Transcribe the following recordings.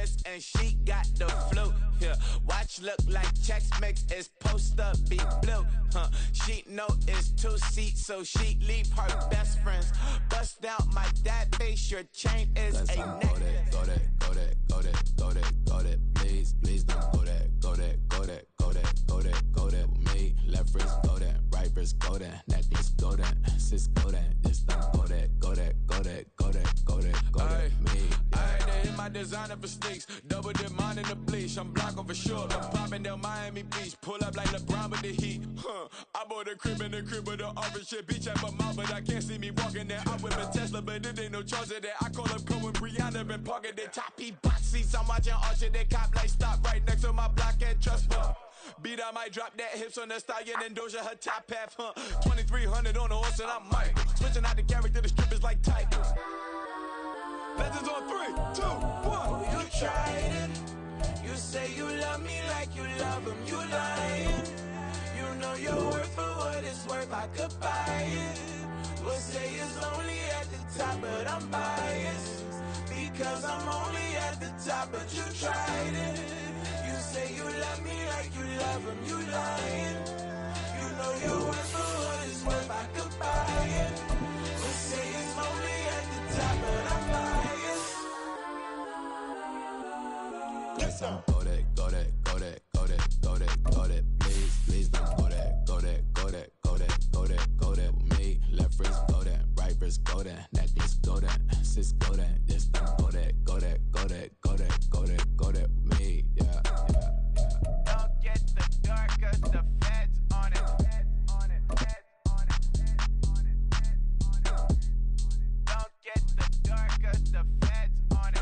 purse and she got the flu. Yeah, watch look like Chex Mix is post up be blue. She know it's 2 seats, so she leave her best friends. Bust out my dad face, your chain is let's a necklace. Go that, please don't go that, go that with me. Left wrist go that, right wrist go that, necklace go that, sis go that, just don't go that me. Alright, they hit my designer for sneaks, double dip mine in the bleach. I'm Blanco for sure, I'm popping down Miami Beach, pull up like LeBron with the heat. I bought a crib in the crib with the office shit, beach at my mouth, but I can't see me walking there. I'm with a Tesla, but it ain't no charge of that. I call up Cohen, Brianna, been parking the top box seats. I'm watching Archer, they cop like stop right next to my block and trust me. Beat, I might drop that hips on the stallion and Doja her top half, 2300 on the horse and I'm Mike. Switching out the character, the strip is like Tigers. Legends on 3, 2, 1. Oh, you tried it. You say you love me like you love him. You lying. You know your worth for what it's worth. I could buy it. We'll say it's only at the top, but I'm biased because I'm only at the top. But you tried it. You say you love me like you love him. You lying. You know your worth for what it's worth. I could buy it. We'll say it's only at the top, but I'm biased. Go that, please don't go that, go that with me. Left wrist go that, right wrist go that, necklace go that, sis go that, just don't go that with me, yeah. Don't get the dark, cause the feds on it. Don't get the dark, cause the feds on it.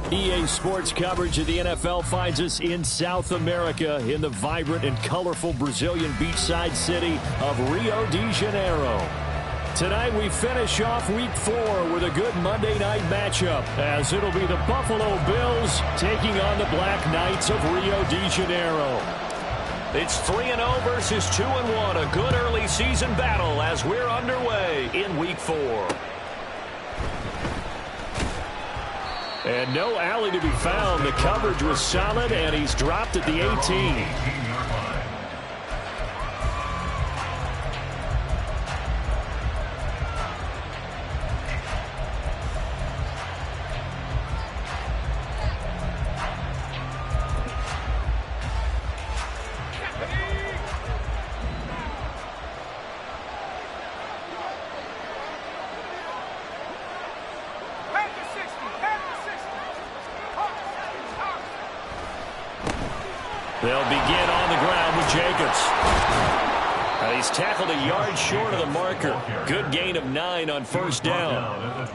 EA Sports coverage of the NFL finds us in South America in the vibrant and colorful Brazilian beachside city of Rio de Janeiro. Tonight we finish off Week 4 with a good Monday night matchup, as it'll be the Buffalo Bills taking on the Black Knights of Rio de Janeiro. It's 3-0 versus 2-1, a good early season battle as we're underway in Week 4. And no alley to be found. The coverage was solid, and he's dropped at the 18. They'll begin on the ground with Jacobs. He's tackled a yard short of the marker. Good gain of 9 on first down.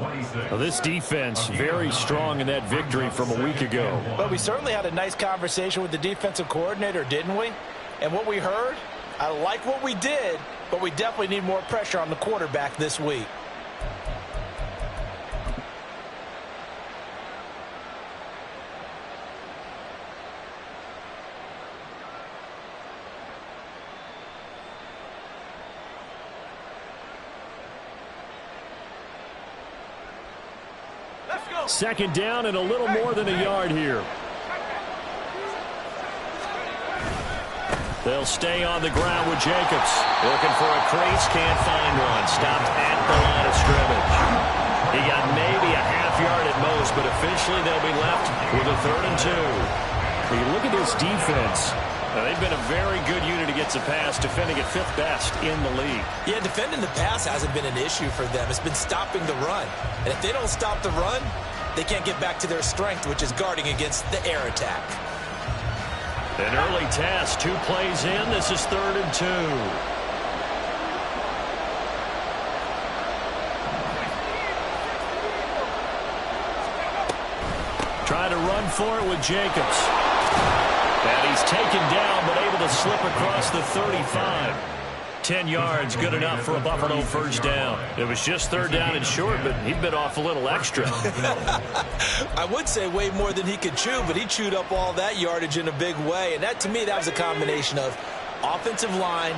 Well, this defense very strong in that victory from a week ago. But we certainly had a nice conversation with the defensive coordinator, didn't we? And what we heard, I like what we did, but we definitely need more pressure on the quarterback this week. Second down and a little more than a yard here. They'll stay on the ground with Jacobs. Looking for a crease, can't find one. Stopped at the line of scrimmage. He got maybe a half yard at most, but officially they'll be left with a 3rd and 2. When you look at this defense, they've been a very good unit against the pass, defending at 5th best in the league. Yeah, defending the pass hasn't been an issue for them. It's been stopping the run. And if they don't stop the run, they can't get back to their strength, which is guarding against the air attack. An early test, 2 plays in. This is 3rd and 2. Trying to run for it with Jacobs. And he's taken down, but able to slip across the 35. 10 yards, good enough for a Buffalo first down. It was just 3rd down and short, but he'd been off a little extra. I would say way more than he could chew, but he chewed up all that yardage in a big way. And that, to me, that was a combination of offensive line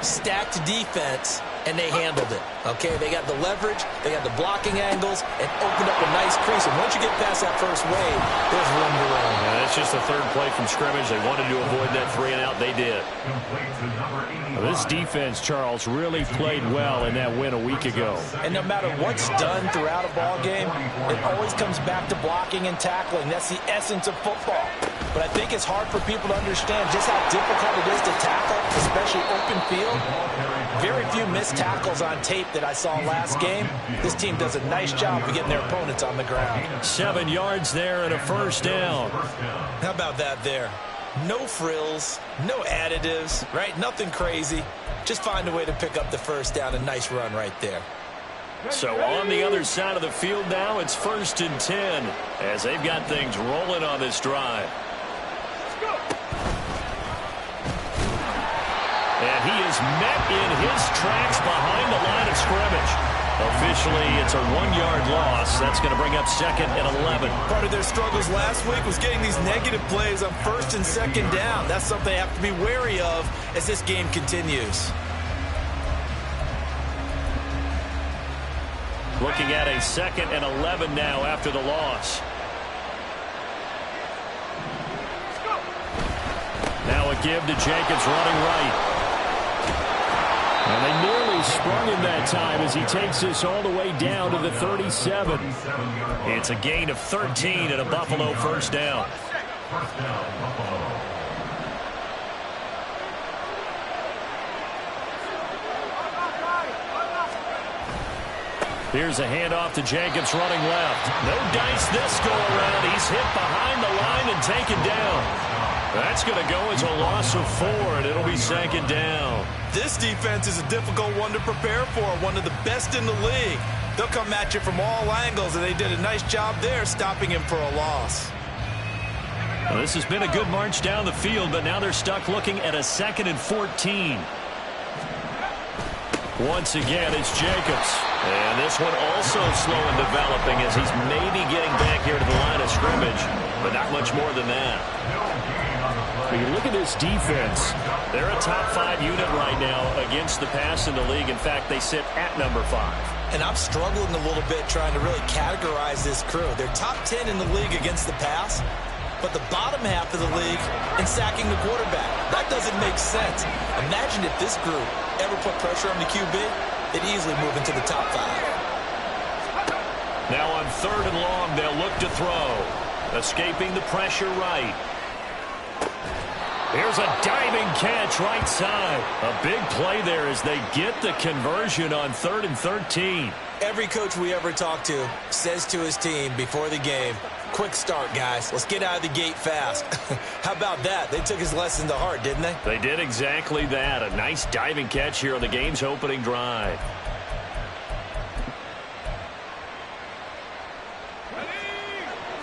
stacked defense, and they handled it. Okay, they got the leverage, they got the blocking angles, and opened up a nice crease. And once you get past that first wave, there's room to run. Yeah, that's just the third play from scrimmage. They wanted to avoid that 3-and-out. They did. Well, this defense, Charles, really played well in that win a week ago. And no matter what's done throughout a ball game, it always comes back to blocking and tackling. That's the essence of football. But I think it's hard for people to understand just how difficult it is to tackle, especially open field. Very few missed tackles on tape that I saw last game. This team does a nice job of getting their opponents on the ground. 7 yards there and a first down. How about that there? No frills, no additives, right? Nothing crazy. Just find a way to pick up the first down. A nice run right there. So on the other side of the field now, it's 1st and 10 as they've got things rolling on this drive. And he is met in his tracks behind the line of scrimmage. Officially, it's a 1-yard loss. That's going to bring up 2nd and 11. Part of their struggles last week was getting these negative plays on 1st and 2nd down. That's something they have to be wary of as this game continues. Looking at a 2nd and 11 now after the loss. Now a give to Jacobs running right. And they nearly sprung him that time as he takes this all the way down to the 37. It's a gain of 13 and a Buffalo first down. Here's a handoff to Jacobs running left. No dice this go around. He's hit behind the line and taken down. That's going to go as a loss of 4, and it'll be 2nd down. This defense is a difficult one to prepare for, one of the best in the league. They'll come at you from all angles, and they did a nice job there stopping him for a loss. Well, this has been a good march down the field, but now they're stuck looking at a 2nd and 14. Once again, it's Jacobs. And this one also slow in developing as he's maybe getting back here to the line of scrimmage, but not much more than that. When you look at this defense, they're a top 5 unit right now against the pass in the league. In fact, they sit at number 5. And I'm struggling a little bit trying to really categorize this crew. They're top 10 in the league against the pass, but the bottom half of the league in sacking the quarterback. That doesn't make sense. Imagine if this group ever put pressure on the QB, they'd easily move into the top 5. Now on 3rd and long, they'll look to throw. Escaping the pressure right. Here's a diving catch right side. A big play there as they get the conversion on 3rd and 13. Every coach we ever talk to says to his team before the game, quick start, guys. Let's get out of the gate fast. How about that? They took his lesson to heart, didn't they? They did exactly that. A nice diving catch here on the game's opening drive.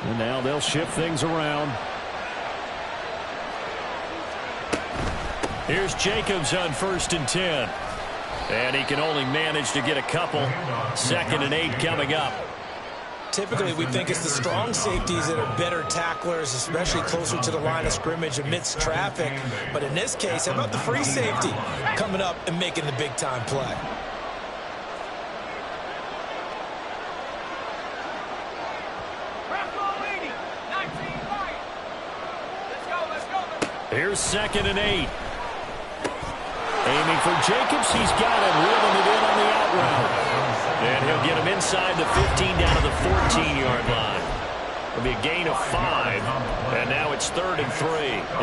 And now they'll shift things around. Here's Jacobs on 1st and 10. And he can only manage to get a couple. 2nd and 8 coming up. Typically, we think it's the strong safeties that are better tacklers, especially closer to the line of scrimmage amidst traffic. But in this case, how about the free safety coming up and making the big-time play? Here's 2nd and 8. Aiming for Jacobs. He's got him, reeling it in on the out route. And he'll get him inside the 15 down to the 14-yard line. It'll be a gain of 5. And now it's 3rd and 3.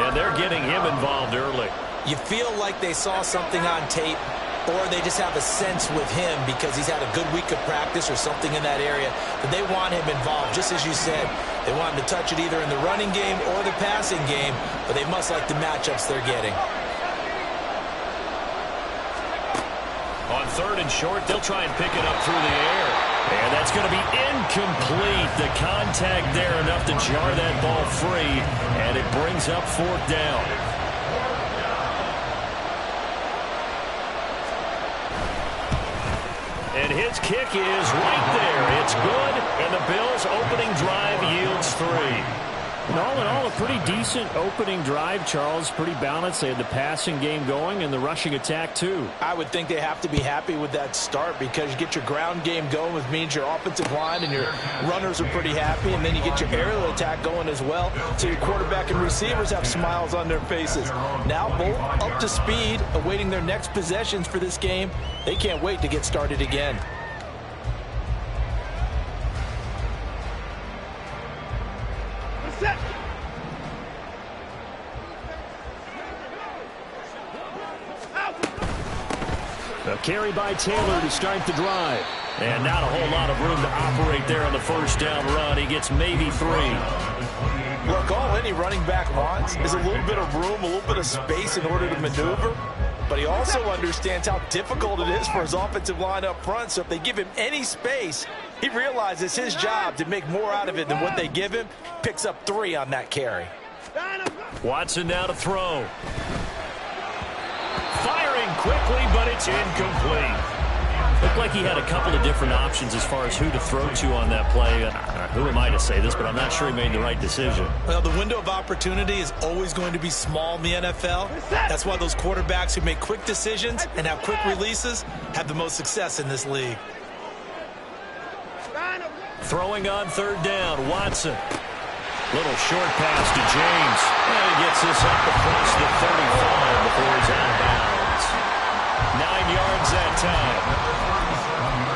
And they're getting him involved early. You feel like they saw something on tape, or they just have a sense with him because he's had a good week of practice or something in that area that they want him involved. Just as you said, they want him to touch it either in the running game or the passing game, but they must like the matchups they're getting. On 3rd and short, they'll try and pick it up through the air. And that's going to be incomplete. The contact there enough to jar that ball free, and it brings up 4th down. And his kick is right there. It's good, and the Bills' opening drive yields 3. And all in all, a pretty decent opening drive, Charles. Pretty balanced. They had the passing game going and the rushing attack, too. I would think they have to be happy with that start because you get your ground game going, which means your offensive line and your runners are pretty happy, and then you get your aerial attack going as well, so your quarterback and receivers have smiles on their faces. Now both up to speed, awaiting their next possessions for this game. They can't wait to get started again. A carry by Taylor to start the drive. And not a whole lot of room to operate there on the first down run. He gets maybe 3. Look, all any running back wants is a little bit of room, a little bit of space in order to maneuver. But he also understands how difficult it is for his offensive line up front. So if they give him any space, he realizes his job to make more out of it than what they give him. Picks up 3 on that carry. Watson now to throw. Firing quickly, but it's incomplete. Looked like he had a couple of different options as far as who to throw to on that play. Who am I to say this, but I'm not sure he made the right decision. Well, the window of opportunity is always going to be small in the NFL. That's why those quarterbacks who make quick decisions and have quick releases have the most success in this league. Throwing on third down, Watson. Little short pass to James. And he gets this up across the 35 before he's out of bounds. 9 yards that time.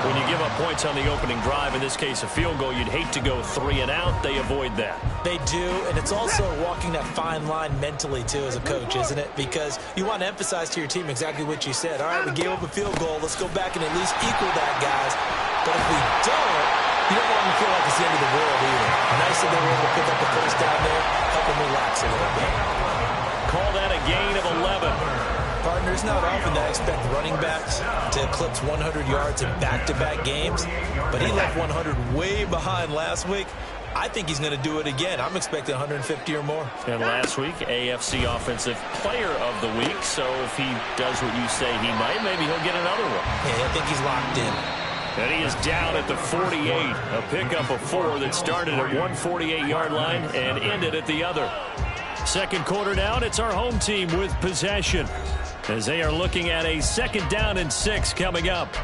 When you give up points on the opening drive, in this case a field goal, you'd hate to go 3 and out. They avoid that. They do, and it's also walking that fine line mentally, too, as a coach, isn't it? Because you want to emphasize to your team exactly what you said. All right, we gave up a field goal. Let's go back and at least equal that, guys. But if we don't, you don't want them to feel like it's the end of the world either. Nice that they were able to pick up the first down there, help them relax a little bit. Call that a gain of 11. Partner, it's not often that I expect running backs to eclipse 100 yards in back-to-back games, but he left 100 way behind last week. I think he's going to do it again. I'm expecting 150 or more. And last week, AFC Offensive Player of the Week, so if he does what you say he might, maybe he'll get another one. Yeah, I think he's locked in. And he is down at the 48. A pickup of 4 that started at 148-yard line and ended at the other. Second quarter down, it's our home team with possession, as they are looking at a 2nd down and 6 coming up.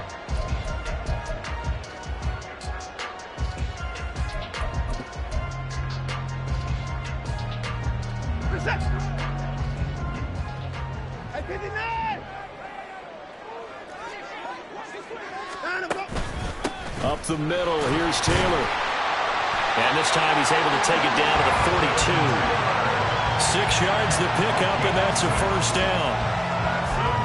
Up the middle, here's Taylor. And this time he's able to take it down to the 42. 6 yards the pickup, and that's a first down.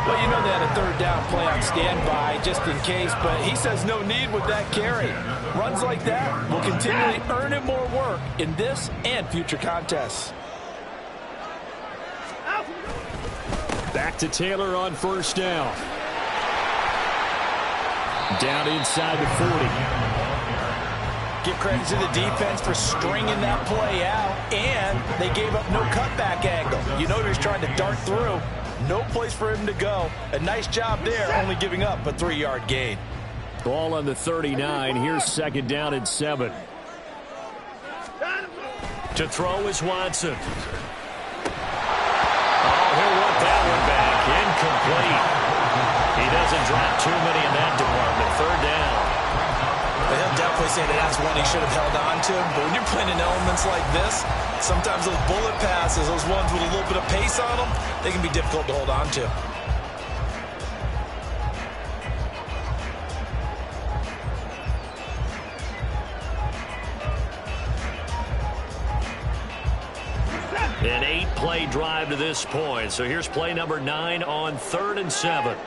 Well, you know they had a 3rd down play on standby just in case, but he says no need with that carry. Runs like that will continually earn him more work in this and future contests. Back to Taylor on first down. Down inside the 40. Give credit to the defense for stringing that play out, and they gave up no cutback angle. You know he was trying to dart through. No place for him to go. A nice job there, only giving up a 3-yard gain. Ball on the 39. Here's 2nd down and 7. To throw is Watson. Oh, he'll want that one back. Incomplete. He doesn't drop too many in that department. 3rd down. He'll definitely say that that's one he should have held on to. But when you're playing in elements like this, sometimes those bullet passes, those ones with a little bit of pace on them, they can be difficult to hold on to. An 8-play drive to this point. So here's play number 9 on 3rd and 7.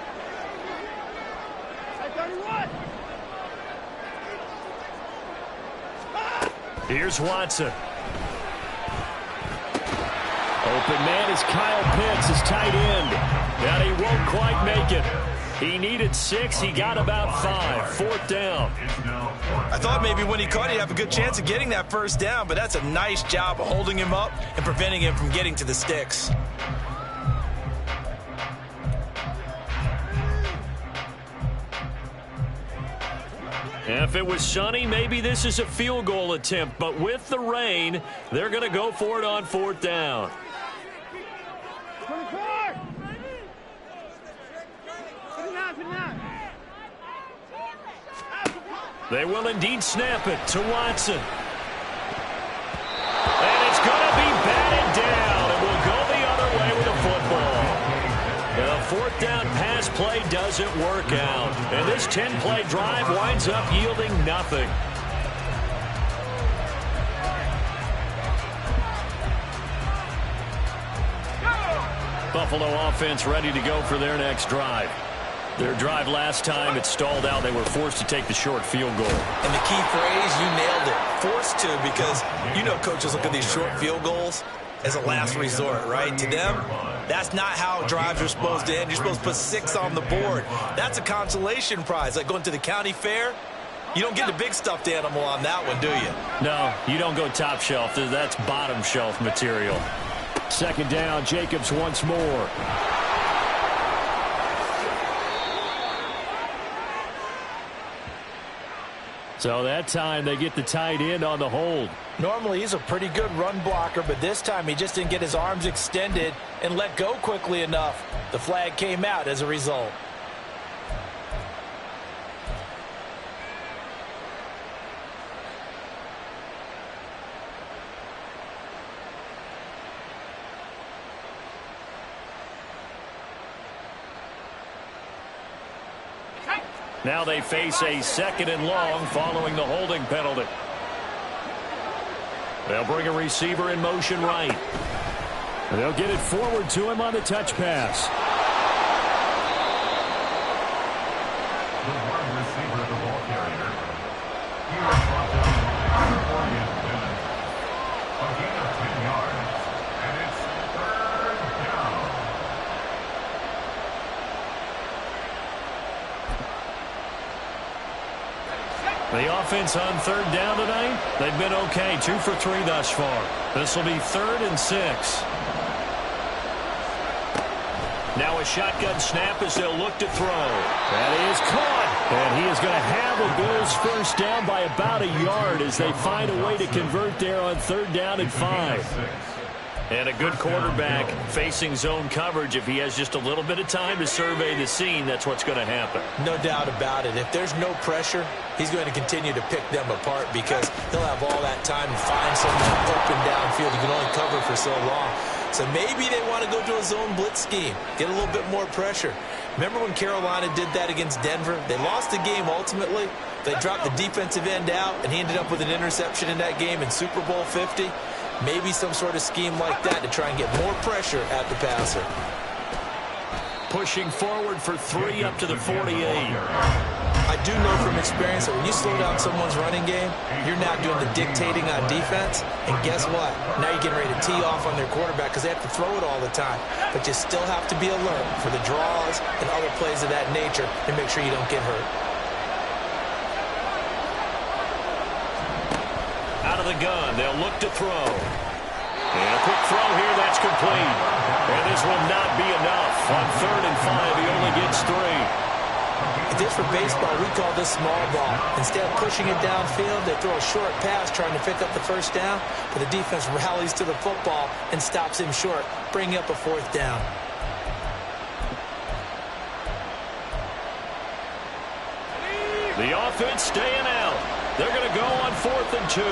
Here's Watson. Open man is Kyle Pitts, his tight end. And he won't quite make it. He needed 6. He got about 5. 4th down. I thought maybe when he caught it, he'd have a good chance of getting that first down, but that's a nice job of holding him up and preventing him from getting to the sticks. If it was sunny, maybe this is a field goal attempt. But with the rain, they're going to go for it on 4th down. They will indeed snap it to Watson. And it's going to be batted down. It will go the other way with the football. The 4th down pass play doesn't work out. And this 10-play drive winds up yielding nothing. Buffalo offense ready to go for their next drive. Their drive last time, it stalled out. They were forced to take the short field goal. And the key phrase, you nailed it. Forced to, because you know coaches look at these short field goals as a last resort, right? To them, that's not how drives are supposed to end. You're supposed to put 6 on the board. That's a consolation prize. Like going to the county fair, you don't get the big stuffed animal on that one, do you? No, you don't go top shelf. That's bottom shelf material. 2nd down, Jacobs once more. So that time they get the tight end on the hold. Normally he's a pretty good run blocker, but this time he just didn't get his arms extended and let go quickly enough. The flag came out as a result. Now they face a 2nd and long following the holding penalty. They'll bring a receiver in motion right. They'll get it forward to him on the touch pass. The wide receiver of the ball carrier. He was brought down for 40th minute. A gain of 10 yards. And it's 3rd down. The offense on 3rd down tonight, they've been okay. 2 for 3 thus far. This will be 3rd and 6. Now a shotgun snap as they'll look to throw. That is caught. And he is going to have the Bills first down by about a yard as they find a way to convert there on 3rd down and 5. And a good quarterback facing zone coverage. If he has just a little bit of time to survey the scene, that's what's going to happen. No doubt about it. If there's no pressure, he's going to continue to pick them apart because he'll have all that time to find someone open downfield. He can only cover for so long. So maybe they want to go to a zone blitz scheme, get a little bit more pressure. Remember when Carolina did that against Denver? They lost the game ultimately. They dropped the defensive end out, and he ended up with an interception in that game in Super Bowl 50. Maybe some sort of scheme like that to try and get more pressure at the passer. Pushing forward for 3 up to the 48. I do know from experience that when you slow down someone's running game, you're now doing the dictating on defense. And guess what? Now you're getting ready to tee off on their quarterback because they have to throw it all the time. But you still have to be alert for the draws and other plays of that nature to make sure you don't get hurt. Out of the gun, they'll look to throw. And a quick throw here, that's complete. And this will not be enough. On 3rd and 5, he only gets 3. If this were baseball, we'd call this small ball. Instead of pushing it downfield, they throw a short pass trying to pick up the first down, but the defense rallies to the football and stops him short, bringing up a 4th down. The offense staying out. They're going to go on 4th and 2.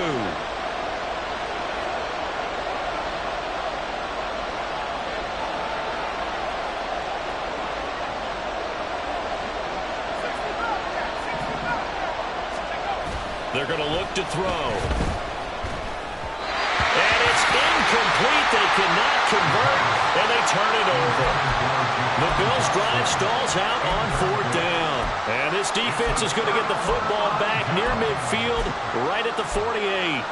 They're going to look to throw. And it's incomplete. They cannot convert, and they turn it over. The Bills' drive stalls out on 4th down. And this defense is going to get the football back near midfield, right at the 48.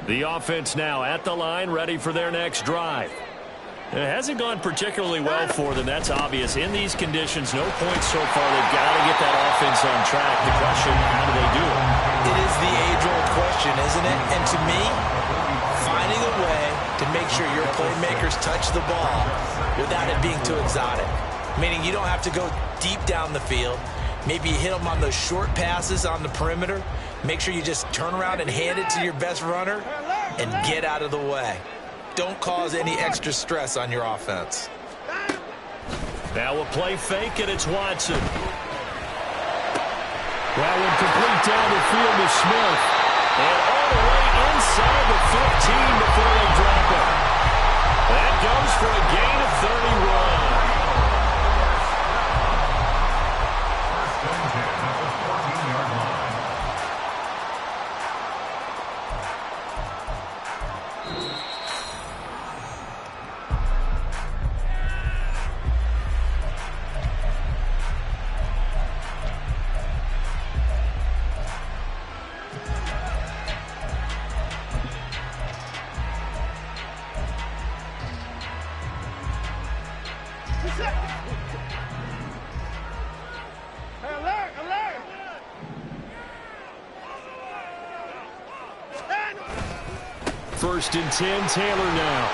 The offense now at the line, ready for their next drive. It hasn't gone particularly well for them. That's obvious. In these conditions, no points so far. They've got to get that offense on track. The question, how do they do it? It is the age-old question, isn't it? And to me, finding a way to make sure your playmakers touch the ball without it being too exotic. Meaning you don't have to go deep down the field. Maybe you hit them on those short passes on the perimeter. Make sure you just turn around and hand it to your best runner and get out of the way. Don't cause any extra stress on your offense. Now a play fake, and it's Watson. That one complete down the field to Smith. And all the way inside the 15 before they drop it. That goes for a gain of 31. First and 10, Taylor now.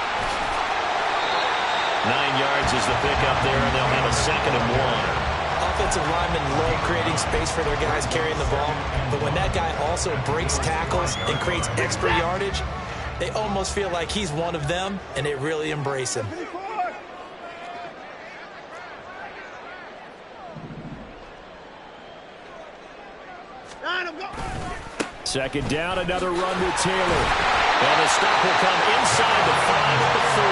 9 yards is the pickup there, and they'll have a 2nd and 1. Offensive linemen love creating space for their guys carrying the ball, but when that guy also breaks tackles and creates extra yardage, they almost feel like he's one of them, and they really embrace him. Second down, another run with Taylor. And the stop will come inside the 5 at the 4.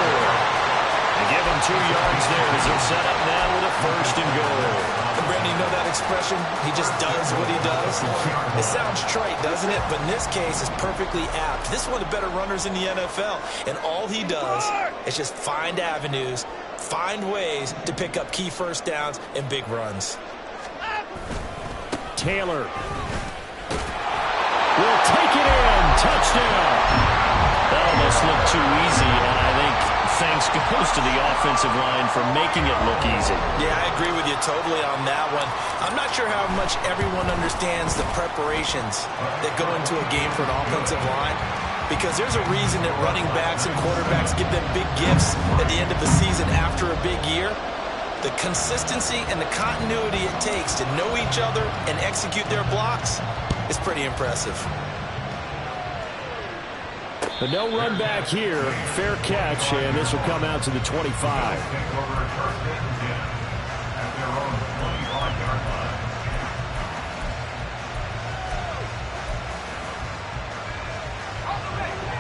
They give him 2 yards there as they're set up now with a 1st and goal. And Brandon, you know that expression? He just does what he does. It sounds trite, doesn't it? But in this case, it's perfectly apt. This is one of the better runners in the NFL. And all he does is just find avenues, find ways to pick up key first downs and big runs. Taylor will take it in. Touchdown. That almost looked too easy, and I think thanks goes to the offensive line for making it look easy. Yeah, I agree with you totally on that one. I'm not sure how much everyone understands the preparations that go into a game for an offensive line, because there's a reason that running backs and quarterbacks give them big gifts at the end of the season after a big year. The consistency and the continuity it takes to know each other and execute their blocks is pretty impressive. But no run back here. Fair catch, and this will come out to the 25.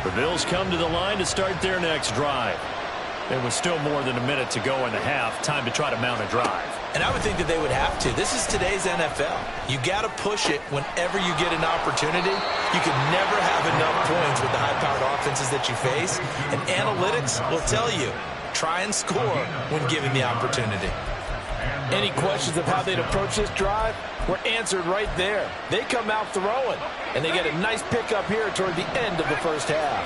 The Bills come to the line to start their next drive. There was still more than a minute to go in the half. Time to try to mount a drive. And I would think that they would have to. This is today's NFL. You got to push it whenever you get an opportunity. You can never have enough points with the high-powered offenses that you face. And analytics will tell you, try and score when given the opportunity. Any questions of how they'd approach this drive were answered right there. They come out throwing, and they get a nice pickup here toward the end of the first half.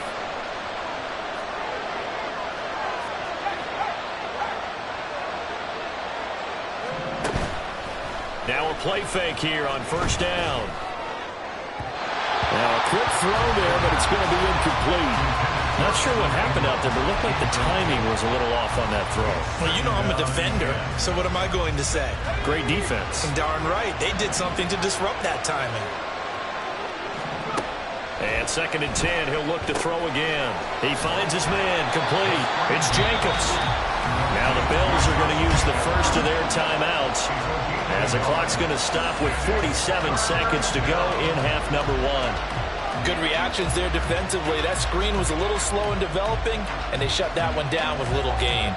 Now a play fake here on 1st down. Now a quick throw there, but it's going to be incomplete. Not sure what happened out there, but it looked like the timing was a little off on that throw. Well, you know I'm a defender, so what am I going to say? Great defense. Darn right. They did something to disrupt that timing. And 2nd and 10, he'll look to throw again. He finds his man, complete. It's Jacobs. Now the Bills are going to use the first of their timeouts as the clock's going to stop with 47 seconds to go in half number 1. Good reactions there defensively. That screen was a little slow in developing, and they shut that one down with little gain.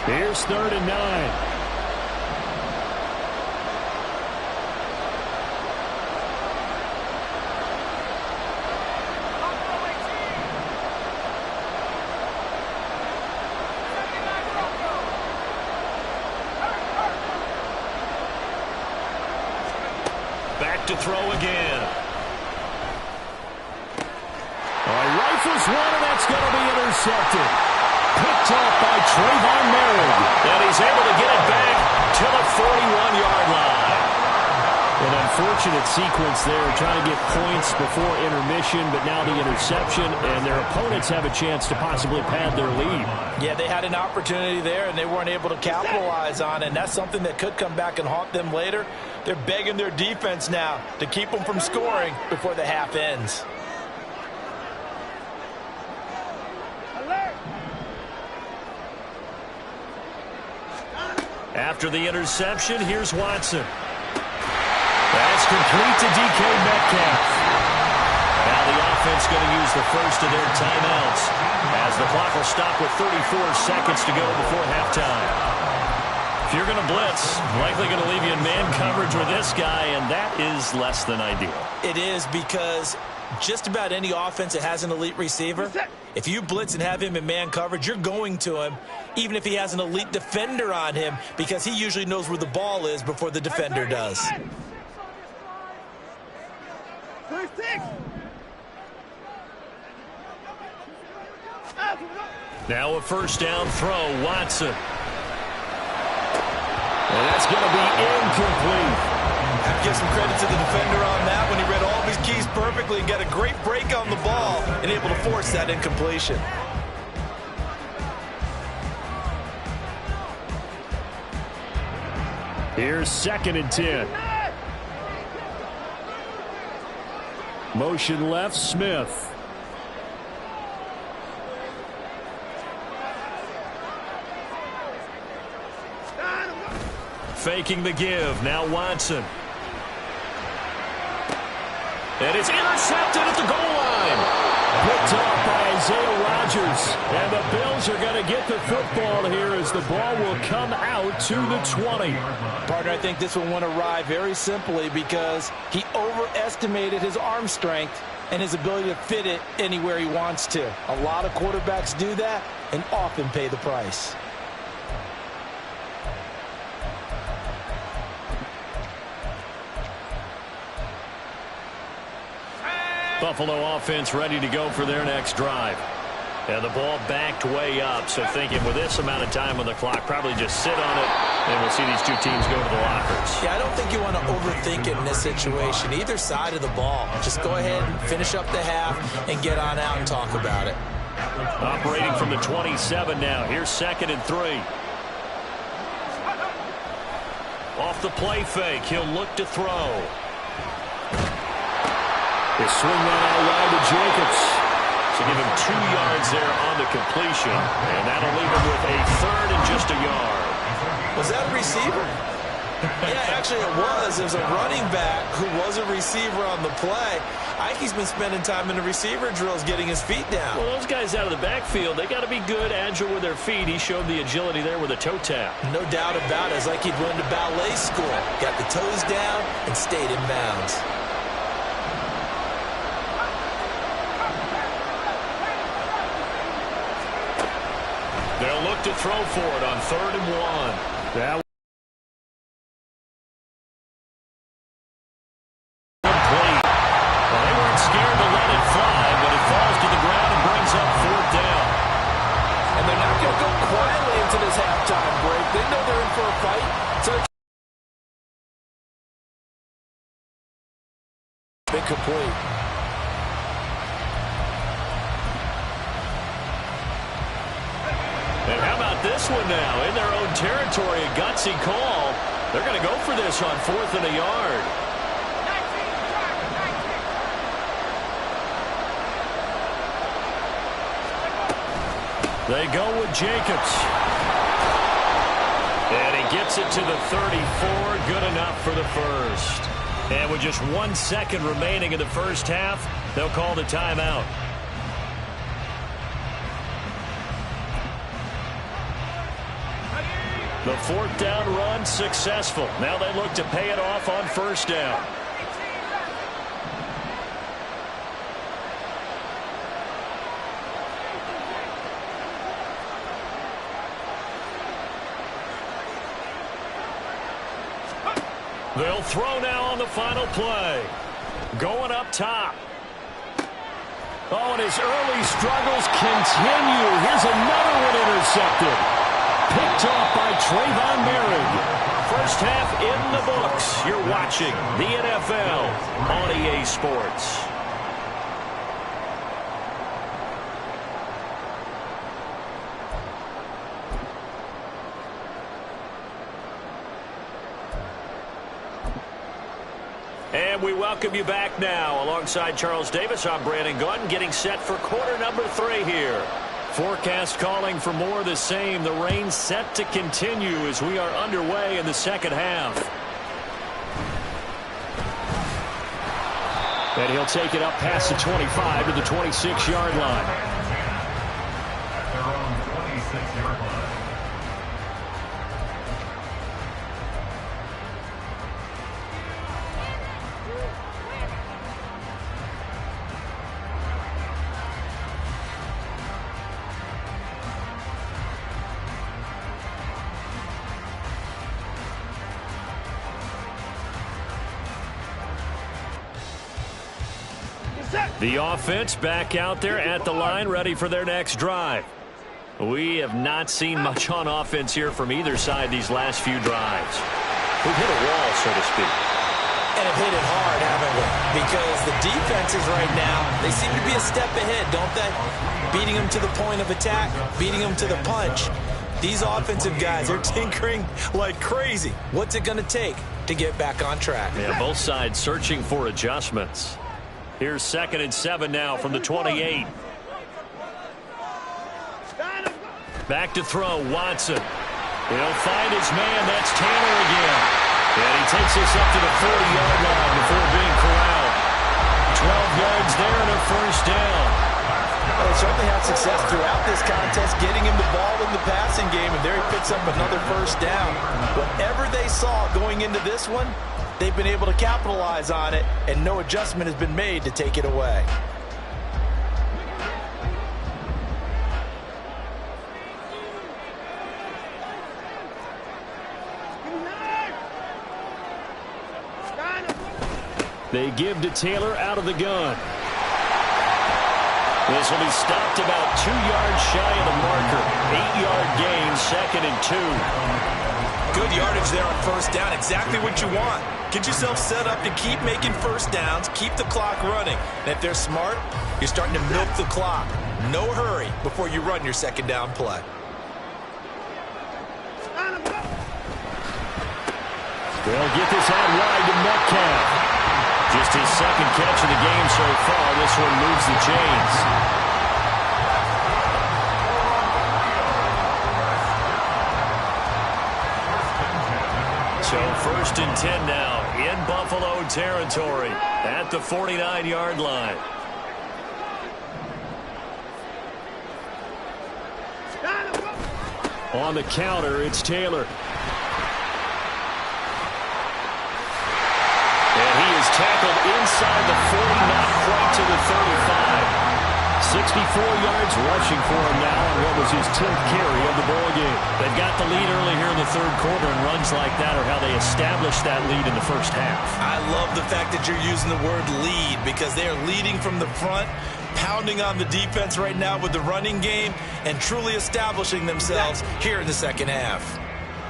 Here's 3rd and 9. look to throw again. Rifles one, and that's going to be intercepted. Picked off by Trayvon Merritt. And he's able to get it back to the 41-yard line. An unfortunate sequence there, trying to get points before intermission, but now the interception, and their opponents have a chance to possibly pad their lead. Yeah, they had an opportunity there, and they weren't able to capitalize on it, and that's something that could come back and haunt them later. They're begging their defense now to keep them from scoring before the half ends. After the interception, here's Watson. That's complete to DK Metcalf. Now the offense going to use the first of their timeouts as the clock will stop with 34 seconds to go before halftime. If you're going to blitz, likely going to leave you in man coverage with this guy, and that is less than ideal. It is, because just about any offense that has an elite receiver, if you blitz and have him in man coverage, you're going to him, even if he has an elite defender on him, because he usually knows where the ball is before the defender does. Now a first down throw, Watson. And that's going to be incomplete. Have to give some credit to the defender on that when he read all of his keys perfectly and got a great break on the ball and able to force that incompletion. Here's 2nd and 10. Motion left, Smith. Faking the give. Now Watson. And it's intercepted at the goal line. Picked off by Isaiah Rodgers. And the Bills are going to get the football here as the ball will come out to the 20. Partner, I think this one went awry very simply because he overestimated his arm strength and his ability to fit it anywhere he wants to. A lot of quarterbacks do that and often pay the price. Buffalo offense ready to go for their next drive. And the ball backed way up, so thinking with this amount of time on the clock, probably just sit on it, and we'll see these two teams go to the lockers. Yeah, I don't think you want to overthink it in this situation. Either side of the ball. Just go ahead and finish up the half and get on out and talk about it. Operating from the 27 now. Here's 2nd and 3. Off the play fake, he'll look to throw. They swing that out wide to Jacobs. So give him 2 yards there on the completion. And that'll leave him with a 3rd and just a yard. Was that a receiver? Yeah, actually it was. There's a running back who was a receiver on the play. Ike's been spending time in the receiver drills getting his feet down. Well, those guys out of the backfield, they got to be good, agile with their feet. He showed the agility there with a toe tap. No doubt about it. It's like he'd went to ballet school. Got the toes down and stayed in bounds. They'll look to throw for it on 3rd and 1. That complete. Well, they weren't scared to let it fly, but it falls to the ground and brings up 4th down. And they're not going to go quietly into this halftime break. They know they're in for a fight. So incomplete. And how about this one now? In their own territory, a gutsy call. They're going to go for this on 4th and a yard. They go with Jacobs. And he gets it to the 34. Good enough for the first. And with just 1 second remaining in the first half, they'll call the timeout. The 4th down run successful. Now they look to pay it off on 1st down. They'll throw now on the final play. Going up top. Oh, and his early struggles continue. Here's another one intercepted. Picked off by Trayvon Merrick. First half in the books. You're watching the NFL on EA Sports. And we welcome you back now. Alongside Charles Davis, I'm Brandon Gaudin, getting set for quarter number 3 here. Forecast calling for more of the same. The rain set to continue as we are underway in the second half. And he'll take it up past the 25 to the 26-yard line. At their own 26-yard line. The offense back out there at the line, ready for their next drive. We have not seen much on offense here from either side these last few drives. We've hit a wall, so to speak. And have hit it hard, haven't we? Because the defenses right now, they seem to be a step ahead, don't they? Beating them to the point of attack, beating them to the punch. These offensive guys are tinkering like crazy. What's it going to take to get back on track? Yeah, both sides searching for adjustments. Here's 2nd and 7 now from the 28. Back to throw, Watson. He'll find his man. That's Taylor again. And he takes us up to the 40-yard line before being corralled. 12 yards there and a first down. Well, they certainly had success throughout this contest, getting him the ball in the passing game, and there he picks up another first down. Whatever they saw going into this one, they've been able to capitalize on it, and no adjustment has been made to take it away. They give to Taylor out of the gun. This will be stopped about 2 yards shy of the marker. 8-yard gain, 2nd and 2. Good yardage there on first down. Exactly what you want. Get yourself set up to keep making first downs, keep the clock running. And if they're smart, you're starting to milk the clock. No hurry before you run your second down play. They'll get this out wide to Metcalf. Just his second catch of the game so far. This one moves the chains. So 1st and 10 now in Buffalo territory at the 49-yard line. On the counter, it's Taylor. And he is tackled inside the 40, not quite to the 35. 64 yards rushing for him now on what was his 10th carry of the ball game. They've got the lead early here in the third quarter, and runs like that are how they established that lead in the first half. I love the fact that you're using the word lead, because they are leading from the front, pounding on the defense right now with the running game, and truly establishing themselves here in the second half.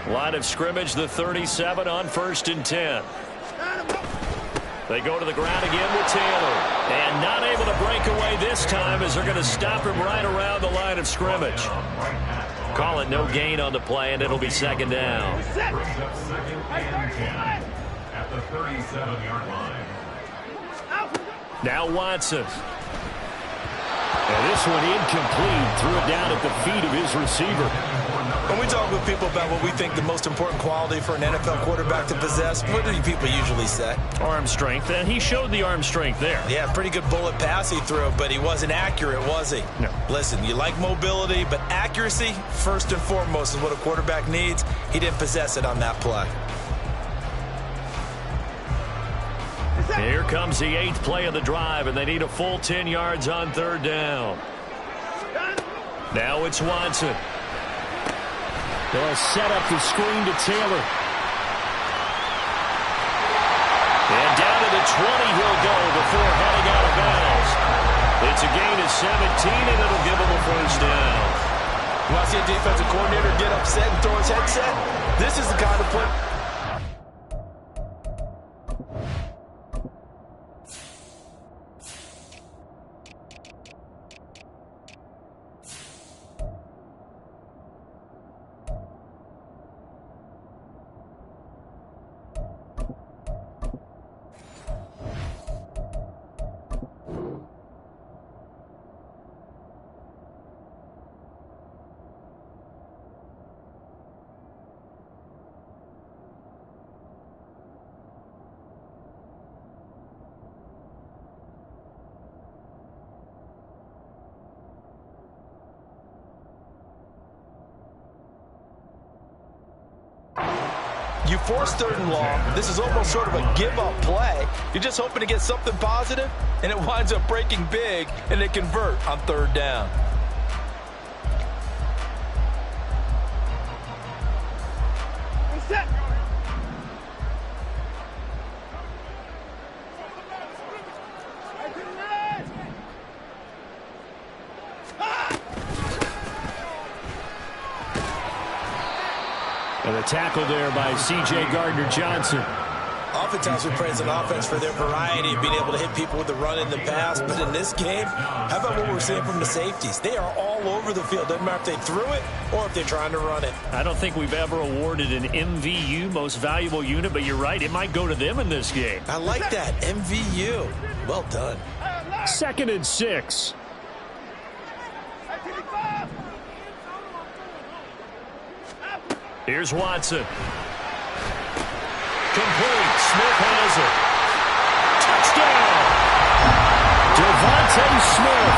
Line of scrimmage, the 37 on 1st and 10. They go to the ground again with Taylor. And not able to break away this time as they're going to stop him right around the line of scrimmage. Call it no gain on the play, and it'll be 2nd down. First up, 2nd and 10 at the 37-yard line. Now Watson. And this one incomplete. Threw it down at the feet of his receiver. When we talk with people about what we think the most important quality for an NFL quarterback to possess, what do people usually say? Arm strength, and he showed the arm strength there. Yeah, pretty good bullet pass he threw, but he wasn't accurate, was he? No. Listen, you like mobility, but accuracy, first and foremost, is what a quarterback needs. He didn't possess it on that play. Here comes the 8th play of the drive, and they need a full 10 yards on 3rd down. Now it's Watson. They'll set up the screen to Taylor. he'll go before heading out of bounds. It's a gain of 17, and it'll give him a first down. You want to see a defensive coordinator get upset and throw his headset? This is the kind of play. You force 3rd and long. This is almost sort of a give-up play. You're just hoping to get something positive, and it winds up breaking big, and they convert on 3rd down. And a tackle there by C.J. Gardner-Johnson. Oftentimes we praise an offense for their variety of being able to hit people with the run in the pass. But in this game, how about what we're seeing from the safeties? They are all over the field. Doesn't matter if they threw it or if they're trying to run it. I don't think we've ever awarded an MVU, most valuable unit, but you're right. It might go to them in this game. I like that. MVU. Well done. 2nd and 6. Here's Watson. Complete. Smith has it. Touchdown. Devontae Smith.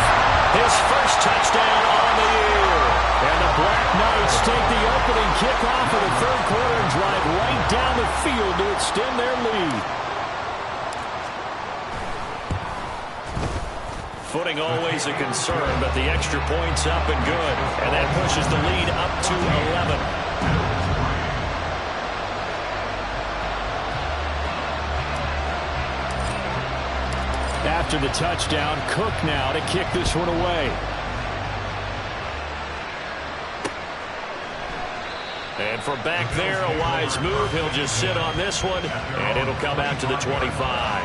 His first touchdown on the year. And the Black Knights take the opening kickoff of the 3rd quarter and drive right down the field to extend their lead. Footing always a concern, but the extra point's up and good. And that pushes the lead up to 11. After the touchdown, Cook now to kick this one away. And from back there, a wise move. He'll just sit on this one, and it'll come out to the 25.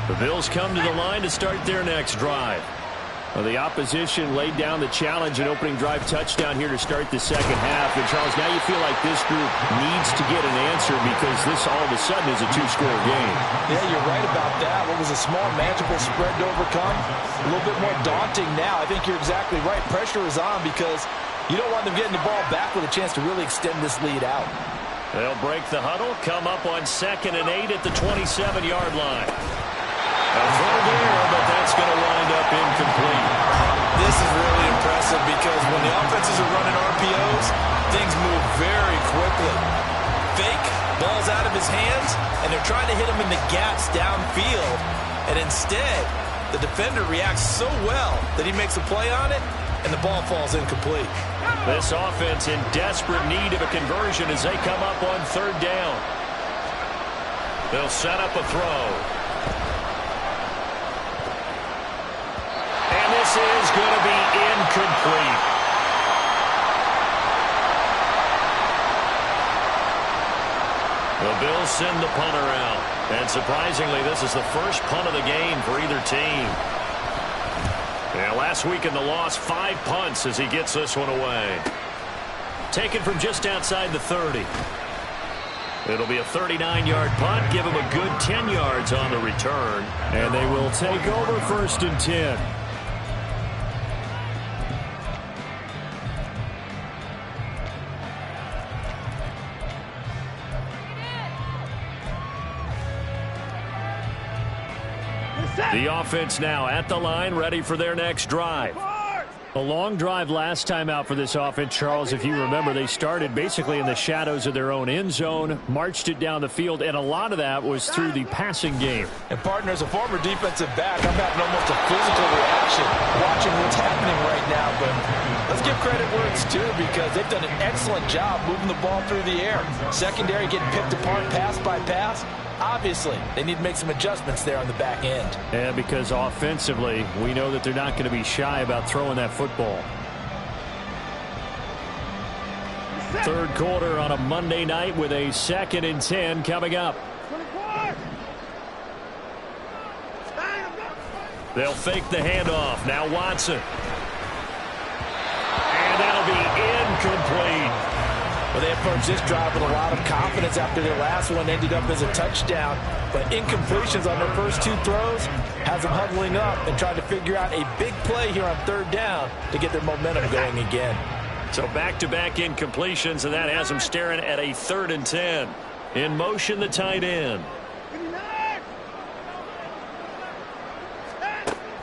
The Bills come to the line to start their next drive. Well, the opposition laid down the challenge and opening drive touchdown here to start the 2nd half. And, Charles, now you feel like this group needs to get an answer because this all of a sudden is a 2-score game. Yeah, you're right about that. What was a small, manageable spread to overcome? A little bit more daunting now. I think you're exactly right. Pressure is on because you don't want them getting the ball back with a chance to really extend this lead out. They'll break the huddle, come up on 2nd and 8 at the 27-yard line. A throw there, but that's going to wind up incomplete. This is really impressive because when the offenses are running RPOs, things move very quickly. Fake, ball's out of his hands, and they're trying to hit him in the gaps downfield. And instead, the defender reacts so well that he makes a play on it, and the ball falls incomplete. This offense in desperate need of a conversion as they come up on 3rd down. They'll set up a throw. This is going to be incomplete. The Bills send the punter out. And surprisingly, this is the first punt of the game for either team. Yeah, last week in the loss, 5 punts as he gets this one away. Taken from just outside the 30. It'll be a 39-yard punt. Give him a good 10 yards on the return. And they will take over 1st and 10. The offense now at the line, ready for their next drive. A long drive last time out for this offense, Charles. If you remember, they started basically in the shadows of their own end zone, marched it down the field, and a lot of that was through the passing game. And, partner, as a former defensive back, I'm having almost a physical reaction watching what's happening right now. But Let's give credit where it's due because they've done an excellent job moving the ball through the air. Secondary getting picked apart pass by pass. Obviously, they need to make some adjustments there on the back end. Yeah, because offensively, we know that they're not going to be shy about throwing that football. Third quarter on a Monday night with a 2nd and 10 coming up. They'll fake the handoff. Now Watson. And that'll be incomplete. Well, they approached this drive with a lot of confidence after their last one ended up as a touchdown. But incompletions on their first 2 throws has them huddling up and trying to figure out a big play here on 3rd down to get their momentum going again. So back-to-back incompletions, and that has them staring at a 3rd and 10. In motion, the tight end.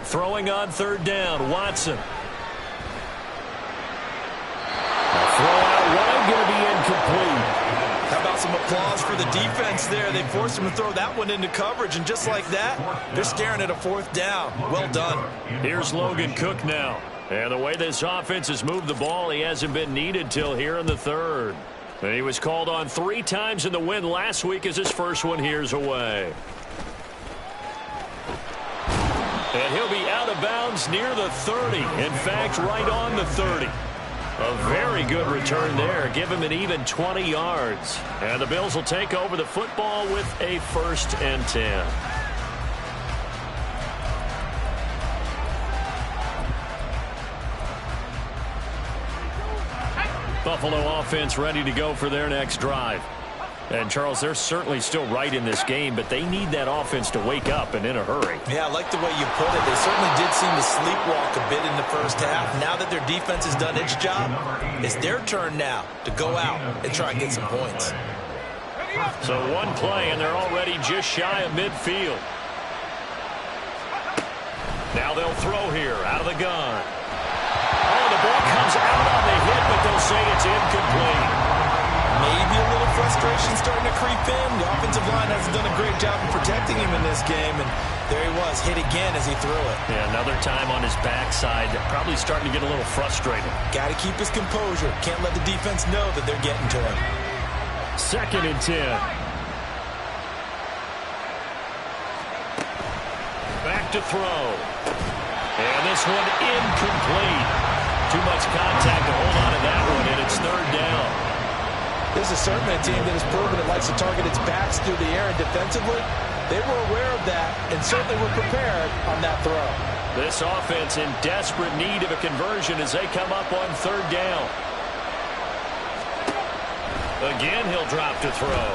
Throwing on 3rd down, Watson. Throw out wide, going to be incomplete. How about some applause for the defense there? They forced him to throw that one into coverage, and just like that, they're staring at a 4th down. Well done. Here's Logan Cook now. And the way this offense has moved the ball, he hasn't been needed till here in the 3rd. And he was called on 3 times in the win last week as his first one here's away. And he'll be out of bounds near the 30. In fact, right on the 30. A very good return there. Give him an even 20 yards. And the Bills will take over the football with a 1st and 10. Buffalo offense ready to go for their next drive. And, Charles, they're certainly still right in this game, but they need that offense to wake up and in a hurry. Yeah, I like the way you put it. They certainly did seem to sleepwalk a bit in the first half. Now that their defense has done its job, it's their turn now to go out and try and get some points. So 1 play, and they're already just shy of midfield. Now they'll throw here out of the gun. Oh, the ball comes out on the hit, but they'll say it's incomplete. Maybe a little frustration starting to creep in. The offensive line hasn't done a great job of protecting him in this game, and there he was, hit again as he threw it. Yeah, another time on his backside, probably starting to get a little frustrated. Got to keep his composure. Can't let the defense know that they're getting to him. 2nd and 10. Back to throw. And this one incomplete. Too much contact to hold on to that one, and it's 3rd down. This is certainly a team that has proven it likes to target its backs through the air, and defensively, they were aware of that and certainly were prepared on that throw. This offense in desperate need of a conversion as they come up on 3rd down. Again, he'll drop to throw.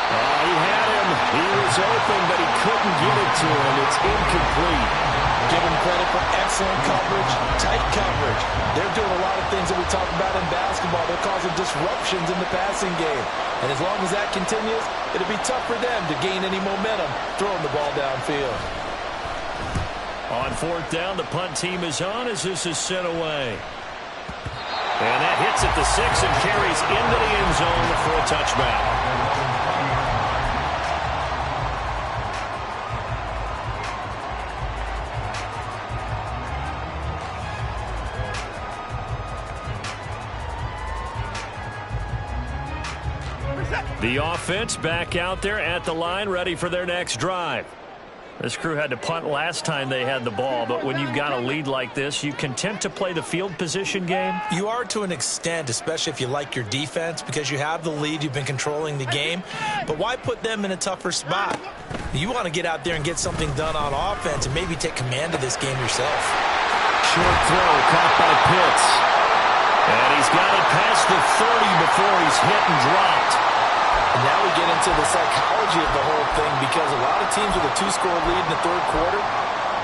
He had him. He was open, but he couldn't get it to him. It's incomplete. Give him credit for excellent coverage, tight coverage. They're doing a lot of things that we talk about in basketball. They're causing disruptions in the passing game. And as long as that continues, it'll be tough for them to gain any momentum throwing the ball downfield. On 4th down, the punt team is on as this is sent away. And that hits at the 6 and carries into the end zone for a touchback. The offense back out there at the line, ready for their next drive. This crew had to punt last time they had the ball, but when you've got a lead like this, you content to play the field position game? You are to an extent, especially if you like your defense, because you have the lead, you've been controlling the game. But why put them in a tougher spot? You want to get out there and get something done on offense and maybe take command of this game yourself. Short throw, caught by Pitts. And he's got it past the 30 before he's hit and dropped. And now we get into the psychology of the whole thing, because a lot of teams with a 2-score lead in the 3rd quarter,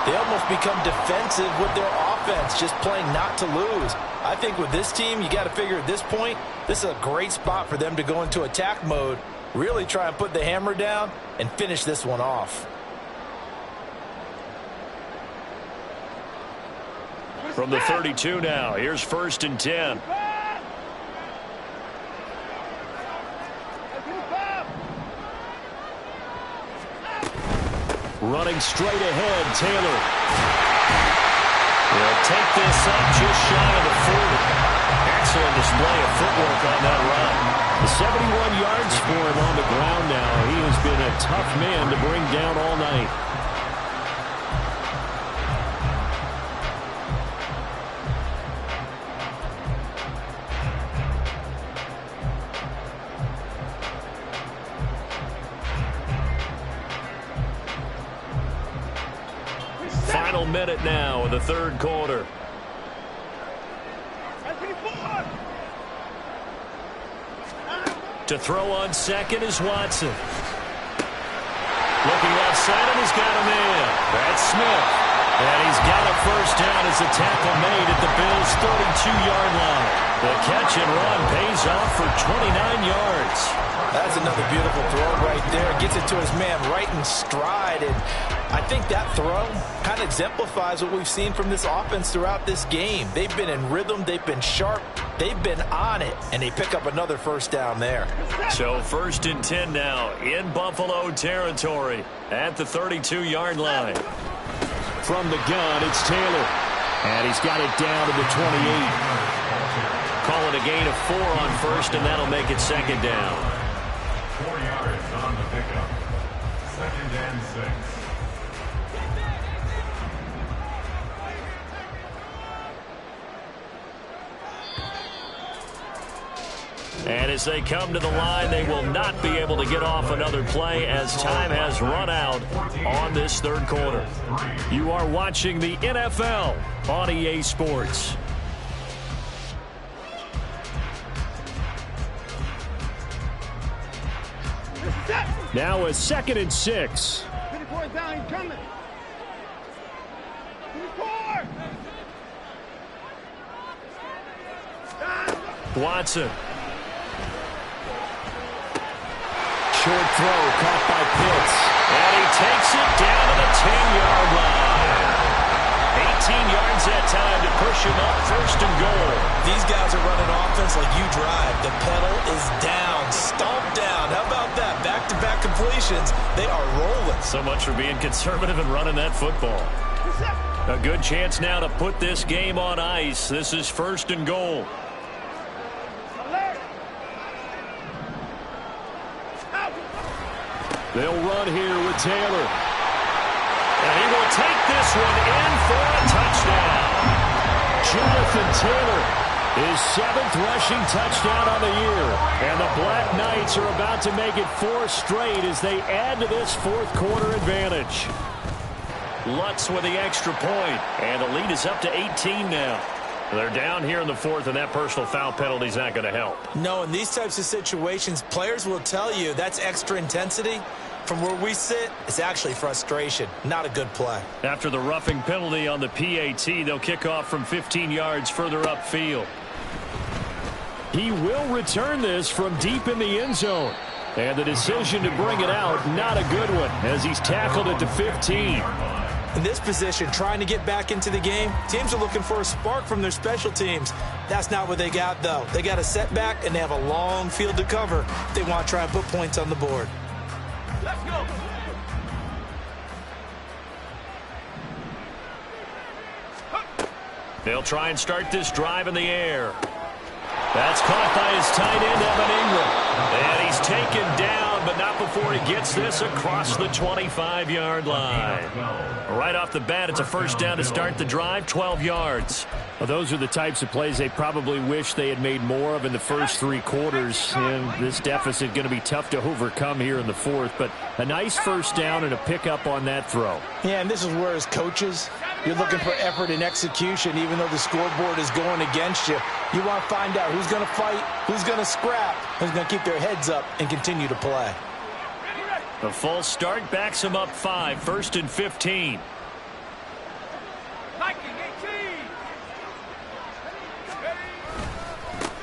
they almost become defensive with their offense, just playing not to lose. I think with this team, you got to figure at this point, this is a great spot for them to go into attack mode, really try and put the hammer down and finish this one off. From the 32 now, here's 1st and 10. Running straight ahead, Taylor. He'll take this up just shy of the 40. Excellent display of footwork on that run. The 71 yards for him on the ground now. He has been a tough man to bring down all night. Final minute now of the third quarter. To throw on second is Watson. Looking outside, and he's got a man. That's Smith. And he's got a first down as the tackle made at the Bills' 32-yard line. The catch and run pays off for 29 yards. That's another beautiful throw right there. Gets it to his man right in stride. And I think that throw kind of exemplifies what we've seen from this offense throughout this game. They've been in rhythm. They've been sharp. They've been on it. And they pick up another first down there. So 1st and 10 now in Buffalo territory at the 32-yard line. From the gun, it's Taylor. And he's got it down to the 28. Call it a gain of 4 on first, and that'll make it second down. 4 yards on the pickup. 2nd and 6. And as they come to the line, they will not be able to get off another play as time has run out on this third quarter. You are watching the NFL on EA Sports. Now a 2nd and 6. Watson. Short throw caught by Pitts. And he takes it down to the 10-yard line. 18 yards that time to push him up 1st and goal. These guys are running offense like you drive. The pedal is down, stomped down. How about that? Back-to-back completions. They are rolling. So much for being conservative and running that football. A good chance now to put this game on ice. This is 1st and goal. They'll run here with Taylor. And he will take this one in for a touchdown. Jonathan Taylor, his 7th rushing touchdown on the year. And the Black Knights are about to make it 4 straight as they add to this 4th quarter advantage. Lutz with the extra point. And the lead is up to 18 now. They're down here in the 4th, and that personal foul penalty is not going to help. No, in these types of situations, players will tell you that's extra intensity. From where we sit, it's actually frustration. Not a good play. After the roughing penalty on the PAT, they'll kick off from 15 yards further upfield. He will return this from deep in the end zone. And the decision to bring it out, not a good one, as he's tackled at the 15. In this position, trying to get back into the game, teams are looking for a spark from their special teams. That's not what they got, though. They got a setback, and they have a long field to cover if they want to try and put points on the board. Let's go. They'll try and start this drive in the air. That's caught by his tight end, Evan Ingram. And he's taken down, but not before he gets this across the 25-yard line. Right off the bat, it's a first down to start the drive, 12 yards. Well, those are the types of plays they probably wish they had made more of in the first 3 quarters. And this deficit going to be tough to overcome here in the 4th. But a nice first down and a pickup on that throw. Yeah, and this is where, as coaches, you're looking for effort and execution, even though the scoreboard is going against you. You want to find out who's going to fight, who's going to scrap, who's going to keep their heads up and continue to play. The false start backs him up 5, 1st and 15.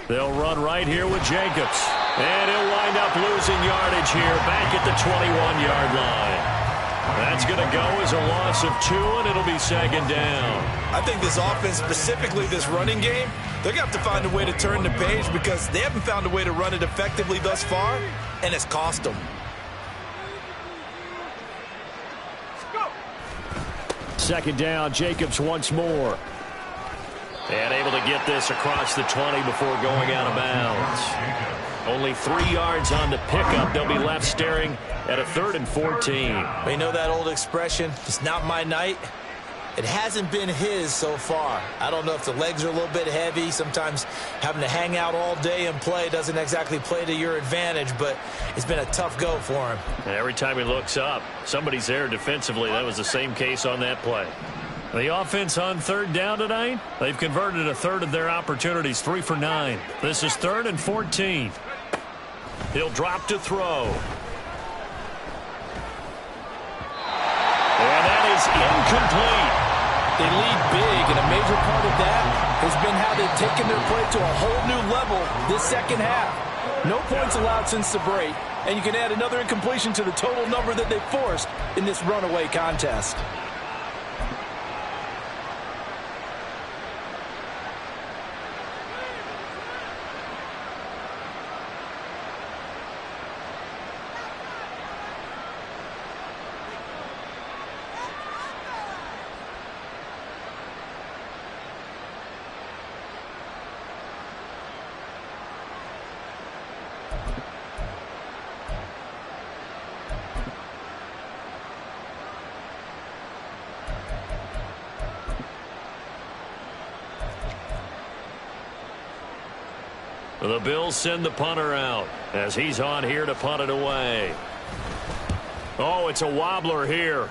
They'll run right here with Jacobs. And he'll wind up losing yardage here back at the 21-yard line. That's going to go as a loss of 2, and it'll be second down. I think this offense, specifically this running game, they're going to have to find a way to turn the page because they haven't found a way to run it effectively thus far, and it's cost them. Second down, Jacobs once more. And able to get this across the 20 before going out of bounds. Only 3 yards on the pickup. They'll be left staring at a 3rd and 14. You know that old expression, it's not my night? It hasn't been his so far. I don't know if the legs are a little bit heavy. Sometimes having to hang out all day and play doesn't exactly play to your advantage, but it's been a tough go for him. And every time he looks up, somebody's there defensively. That was the same case on that play. The offense on 3rd down tonight, they've converted a 1/3 of their opportunities, 3 for 9. This is 3rd and 14. He'll drop to throw. And that is incomplete. They lead big, and a major part of that has been how they've taken their play to a whole new level this second half. No points allowed since the break, and you can add another incompletion to the total number that they forced in this runaway contest. The Bills send the punter out as he's on here to punt it away. Oh, it's a wobbler here.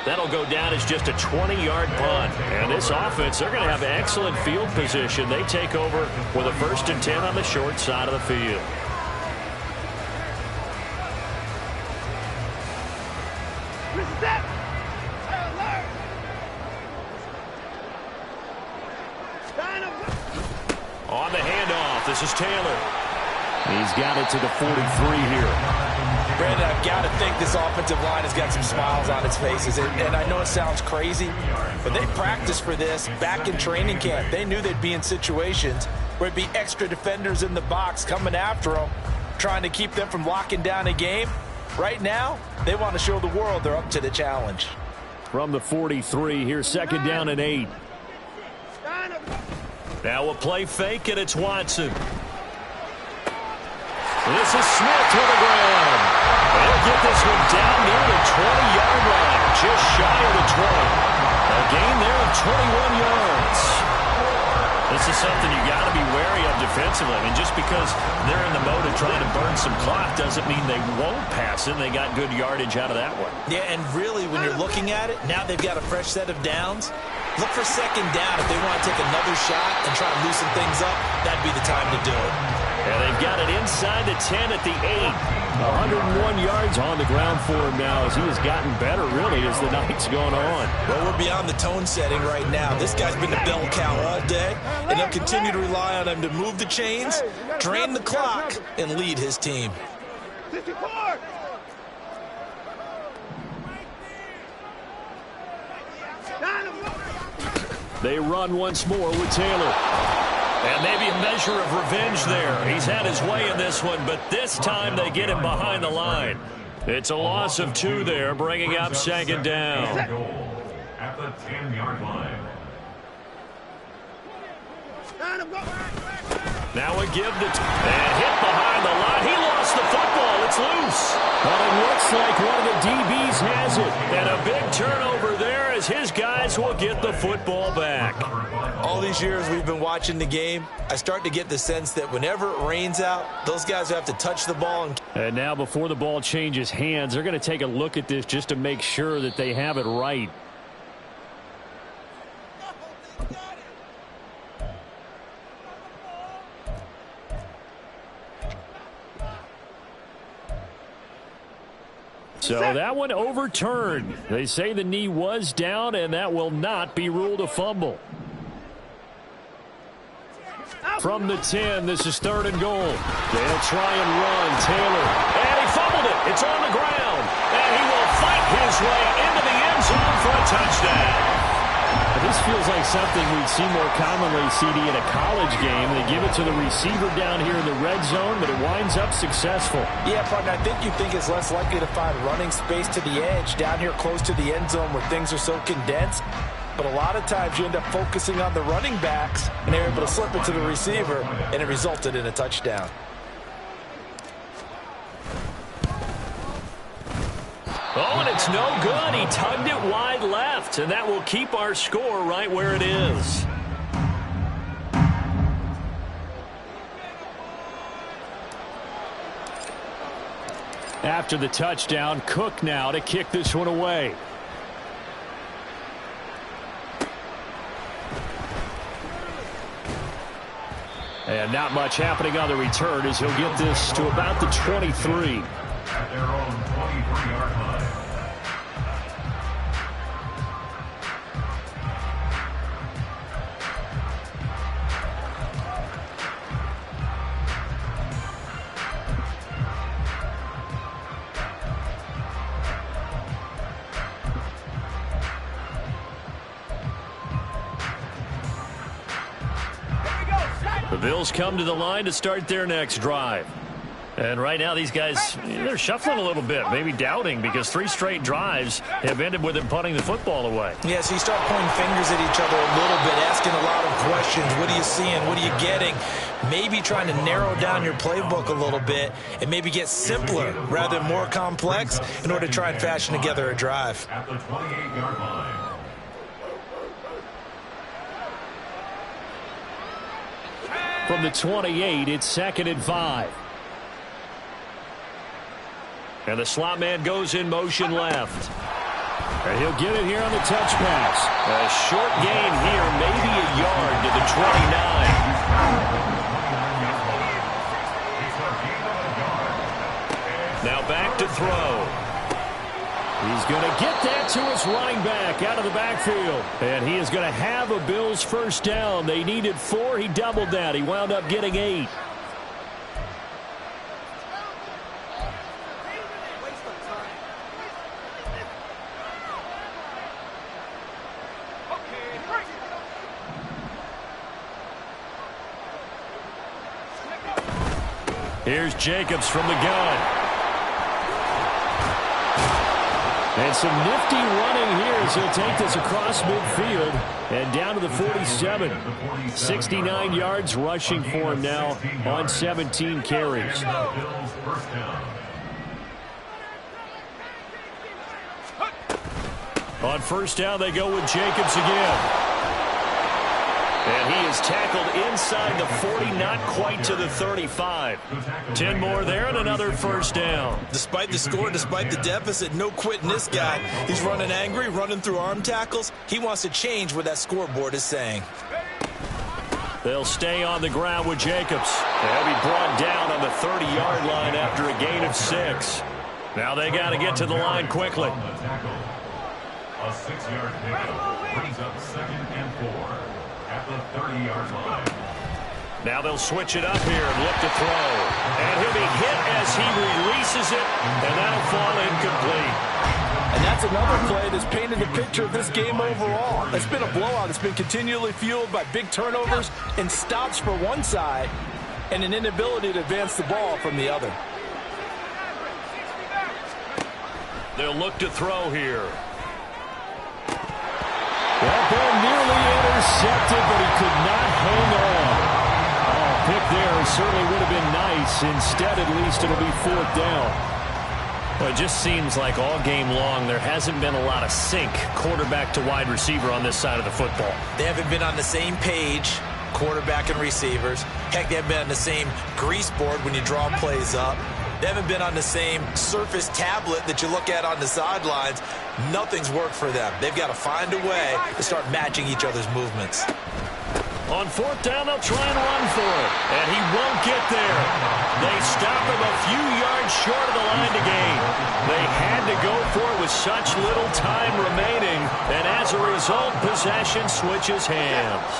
That'll go down as just a 20-yard punt. And this offense, they're going to have excellent field position. They take over with a 1st and 10 on the short side of the field. On the handoff, this is Taylor. He's got it to the 43 here. Brandon, I've got to think this offensive line has got some smiles on its faces. And I know it sounds crazy, but they practiced for this back in training camp. They knew they'd be in situations where it'd be extra defenders in the box coming after them, trying to keep them from locking down a game. Right now, they want to show the world they're up to the challenge. From the 43, here's 2nd down and 8. Now a play fake, and it's Watson. This is Smith to the ground. They'll get this one down near the 20-yard line, just shy of the 20. A gain there of 21 yards. This is something you got to be wary of defensively. I mean, just because they're in the mode of trying to burn some clock doesn't mean they won't pass it. They got good yardage out of that one. Yeah, and really, when you're looking at it, now they've got a fresh set of downs. Look for 2nd down. If they want to take another shot and try to loosen things up, that'd be the time to do it. And they've got it inside the 10 at the 8. 101 yards on the ground for him now as he has gotten better, really, as the night's gone on. Well, we're beyond the tone setting right now. This guy's been a bell cow all day, and they'll continue to rely on him to move the chains, drain the clock, and lead his team. They run once more with Taylor. And maybe a measure of revenge there. He's had his way in this one, but this time they get him behind the line. It's a loss of 2 there, bringing up 2nd down. At the 10-yard line. Now a give and hit behind the line. He lost the football. It's loose. But it looks like one of the DBs has it. And a big turnover there as his guys will get the football back. All these years we've been watching the game, I start to get the sense that whenever it rains out, those guys have to touch the ball. And now before the ball changes hands, they're going to take a look at this just to make sure that they have it right. So that one overturned. They say the knee was down, and that will not be ruled a fumble. From the 10, this is 3rd and goal. They'll try and run. Taylor, and he fumbled it. It's on the ground, and he will fight his way into the end zone for a touchdown. This feels like something we'd see more commonly, CD, in a college game. They give it to the receiver down here in the red zone, but it winds up successful. Yeah, partner, I think you think it's less likely to find running space to the edge down here close to the end zone where things are so condensed. But a lot of times you end up focusing on the running backs, and they're able to slip it to the receiver, and it resulted in a touchdown. Oh, and it's no good. He tugged it wide left, and that will keep our score right where it is. After the touchdown, Cook now to kick this one away. And not much happening on the return as he'll get this to about the 23. At their own 23-yard line. The Bills come to the line to start their next drive. And right now these guys, they're shuffling a little bit, maybe doubting, because 3 straight drives have ended with them punting the football away. Yeah, so you start pointing fingers at each other a little bit, asking a lot of questions. What are you seeing? What are you getting? Maybe trying to narrow down your playbook a little bit and maybe get simpler rather than more complex in order to try and fashion together a drive. At the 28-yard line. From the 28, it's 2nd and 5. And the slot man goes in motion left. And he'll get it here on the touch pass. A short gain here, maybe a yard to the 29. Now back to throw. He's going to get that to his running back out of the backfield. And he is going to have a Bills first down. They needed 4. He doubled that. He wound up getting 8. Here's Jacobs from the gun. And some nifty running here as he'll take this across midfield and down to the 47. 69 yards rushing for him now on 17 carries. On first down, they go with Jacobs again. And he is tackled inside the 40, not quite to the 35. 10 more there and another first down. Despite the score, despite the deficit, no quitting this guy. He's running angry, running through arm tackles. He wants to change what that scoreboard is saying. They'll stay on the ground with Jacobs. They'll be brought down on the 30-yard line after a gain of 6. Now they got to get to the line quickly. A 6-yard pickup brings up 2nd and 4. At the 30-yard line. Now they'll switch it up here and look to throw. And he'll be hit as he releases it, and that'll fall incomplete. And that's another play that's painted the picture of this game overall. It's been a blowout. It's been continually fueled by big turnovers and stops for one side and an inability to advance the ball from the other. They'll look to throw here. That ball nearly intercepted, but he could not hang on. Oh, pick there certainly would have been nice. Instead, at least, it'll be 4th down. Well, it just seems like all game long there hasn't been a lot of sync quarterback to wide receiver on this side of the football. They haven't been on the same page, quarterback and receivers. Heck, they haven't been on the same grease board when you draw plays up. They haven't been on the same surface tablet that you look at on the sidelines. Nothing's worked for them. They've got to find a way to start matching each other's movements. On 4th down, they'll try and run for it. And he won't get there. They stop him a few yards short of the line to gain. They had to go for it with such little time remaining. And as a result, possession switches hands.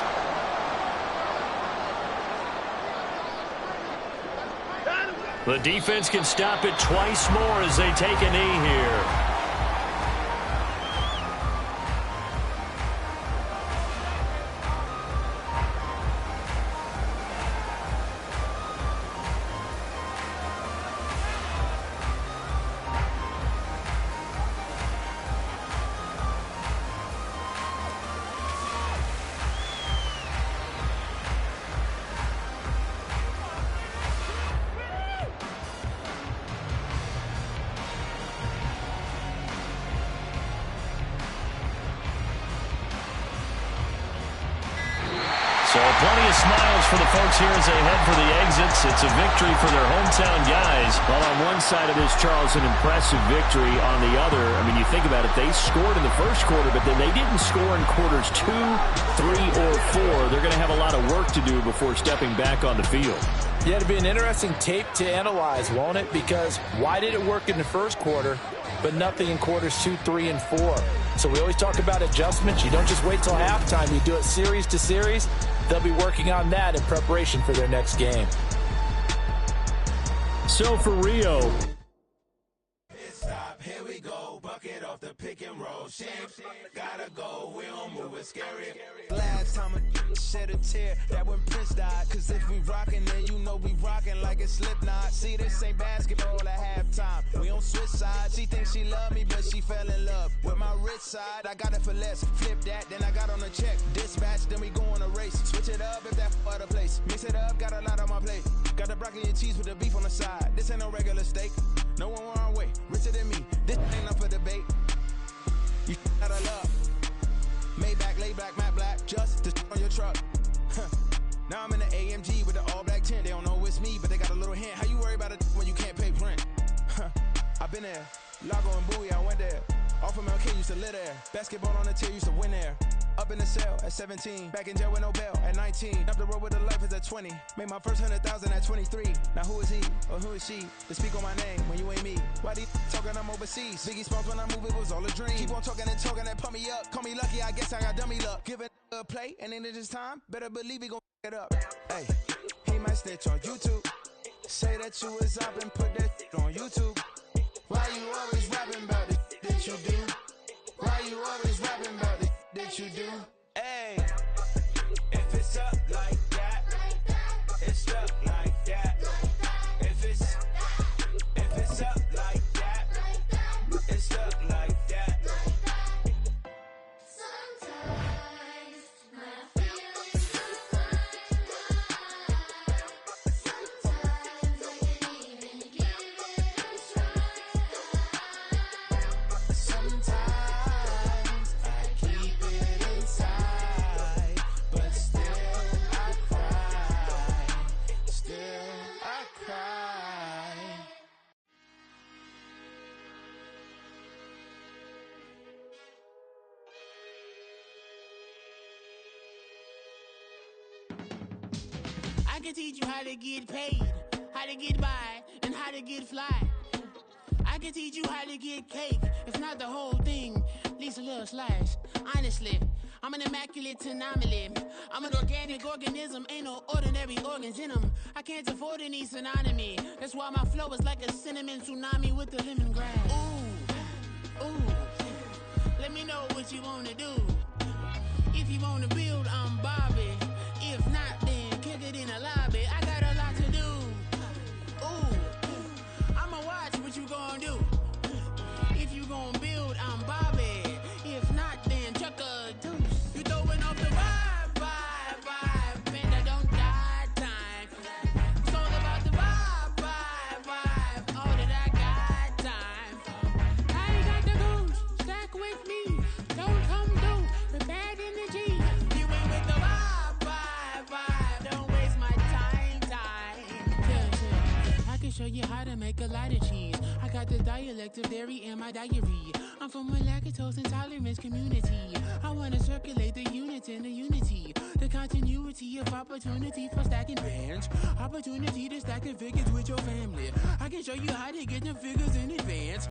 The defense can stop it twice more as they take a knee here. So plenty of smiles for the folks here as they head for the exits. It's a victory for their hometown guys. Well, on one side of this, Charles, an impressive victory. On the other, I mean, you think about it, they scored in the first quarter, but then they didn't score in quarters 2, 3, or 4. They're going to have a lot of work to do before stepping back on the field. Yeah, it'll be an interesting tape to analyze, won't it? Because why did it work in the first quarter, but nothing in quarters 2, 3, and 4? So we always talk about adjustments. You don't just wait till halftime. You do it series to series. They'll be working on that in preparation for their next game. So for Rio, Stop, here we go, bucket off the pick and roll. Shit, gotta go, we don't move it scary. Last time I shed a tear, that when Prince died. Cause if we rockin', then you know we rockin' like a Slipknot. See, this ain't basketball at halftime. We don't switch sides. She thinks she love me, but she fell in love with my rich side. I got it for less, flip that, then I got on a check. Dispatch, then we go on a race. Switch it up if that other place. Mix it up, got a lot on my plate. Got the broccoli and cheese with the beef on the side. This ain't no regular steak. No one wrong way, richer than me. This ain't up for debate. You out of love. Maybach, lay black, matte black, just to on your truck. Now I'm in the AMG with the all black tint. They don't know it's me, but they got a little hint. How you worry about it when you can't pay rent? I've been there. Lago and Bowie, I went there. Off of MLK, used to live there. Basketball on the tier, used to win there. Up in the cell at 17. Back in jail with no bail at 19. Up the road with the life is at 20. Made my first 100,000 at 23. Now who is he or who is she to speak on my name when you ain't me? Why they talking I'm overseas? Biggie Smalls when I move, it was all a dream. Keep on talking and pump me up. Call me lucky, I guess I got dummy luck. Give it a play and then it's time. Better believe he gon' it up. Hey, he might snitch on YouTube. Say that you was up and put that on YouTube. Why you always rapping about it that you do? Why you always rapping about it that you do? Hey, if it's up like that, it's stuck like that. If it's up like that, it's stuck like that. Sometimes my feelings are sometimes I can't even give it a try. Sometimes I keep it inside, but still I cry. Still I cry. I can teach you how to get paid, how to get by, and how to get fly. I can teach you how to get cake, if not the whole thing, at least a little slice. Honestly, I'm an immaculate anomaly. I'm an organic organism, ain't no ordinary organs in them. I can't afford any synonymy. That's why my flow is like a cinnamon tsunami with the lemongrass. Ooh, ooh, let me know what you wanna do. If you wanna build, I'm Bobby. If not, then kick it in the lobby. I got a lot to do. Ooh, I'ma watch what you gon' do. If you gon' build, I'm Bobby. If not, then chuck a deuce. You throwing off the vibe, and I don't die time. It's all about the vibe, all that I got time. I got the goose, stack with me. Don't come through with bad energy. You ain't with the vibe, don't waste my time. Yeah. I can show you how to make a lot of cheese. I got the dialect of dairy in my diary. I'm from a lactose intolerance community. I wanna circulate the units in the unity. The continuity of opportunity for stacking bands. Opportunity to stack the figures with your family. I can show you how to get the figures in advance.